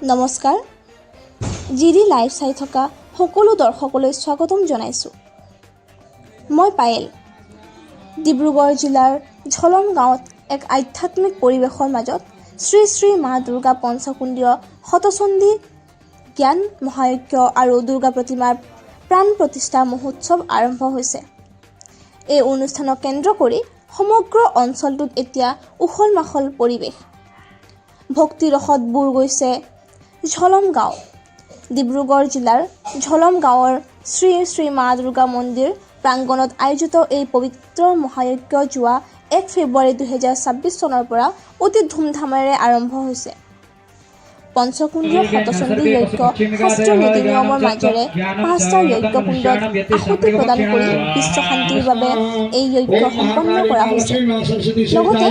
নমস্কাৰ GD live চাই থকা সকলো দৰ্শকলৈ স্বাগতম জনাইছোঁ। মই পায়েল ডিব্ৰুগড় জিলাৰ ঝলম গাঁৱত এক আধ্যাত্মিক পৰিৱেশৰ মাজত শ্ৰী শ্ৰী মা দুৰ্গা পঞ্চকুণ্ডীয় শতচণ্ডী জ্ঞান মহাযজ্ঞ আৰু দুৰ্গা প্ৰতিমাৰ প্ৰাণ প্ৰতিষ্ঠা মহোৎসৱ আৰম্ভ হৈছে। এই অনুষ্ঠানক কেন্দ্ৰ কৰি সমগ্ৰ অঞ্চলটোত এতিয়া উখল মাখল পৰিৱেশ। ভক্তিৰসত বুৰ গৈছে ঝলম গাঁও। ডিব্ৰুগড় জিলাৰ ঝলম গাঁৱৰ শ্ৰী শ্ৰী মা দুৰ্গা মন্দিৰ প্ৰাংগণত আয়োজিত এই পবিত্ৰ মহাযজ্ঞ যোৱা 1 ফেব্ৰুৱাৰী 2026 চনৰ পৰা অতি ধুমধামেৰে আৰম্ভ হৈছে। পঞ্চকুণ্ডীয় শতচণ্ডী যজ্ঞ শাস্ত্ৰীয় নীতি নিয়মৰ মাজেৰে 5টা যজ্ঞকুণ্ডত আহুতি প্ৰদান কৰি বিশ্ব শান্তিৰ বাবে এই যজ্ঞ সম্পন্ন কৰা হৈছে। লগতে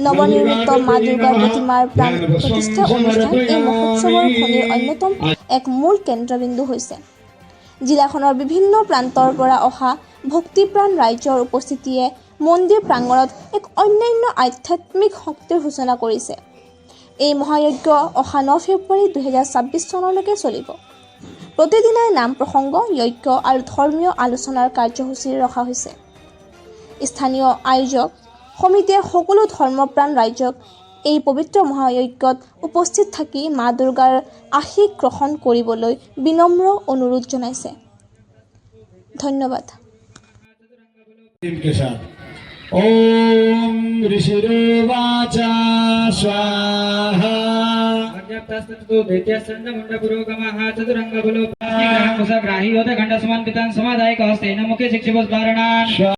নৱনিৰ্মিত মা দুৰ্গাৰ প্ৰতিমাৰ প্ৰাণ প্ৰতিষ্ঠা অনুষ্ঠান এই মহোৎসৱৰ খনিৰ অন্যতম এক মূল কেন্দ্ৰবিন্দু হৈছে। জিলাখনৰ বিভিন্ন প্ৰান্তৰ পৰা অহা ভক্তিপ্ৰাণ ৰাইজৰ উপস্থিতিয়ে মন্দিৰ প্ৰাংগণত এক অন্যান্য আধ্যাত্মিক শক্তিৰ সূচনা কৰিছে। এই মহাযজ্ঞ অহা 9 ফেব্ৰুৱাৰী 2026 চনলৈকে চলিব। প্ৰতিদিনাই নাম প্ৰসংগ, যজ্ঞ আৰু ধৰ্মীয় আলোচনাৰ কাৰ্যসূচী ৰখা হৈছে। স্থানীয় আয়োজক সমিতিয়ে সকলো ধৰ্মপ্ৰাণ ৰাইজক এই পবিত্ৰ মহাযজ্ঞত উপস্থিত থাকি মা দুৰ্গাৰ আশীষ গ্ৰহণ কৰিবলৈ বিনম্ৰ অনুৰোধ জনাইছে। ধন্যবাদ। ओम ऋषिरुवाचा स्वाहा अज्ञातस्तु दैत्यस्यन्दमुण्डपुरोगमः चतुरङ्गबलो ग्राही होते खण्डसमान्वितान् समादायिक हस्तेन मुखे शिक्षिवस्मारणान्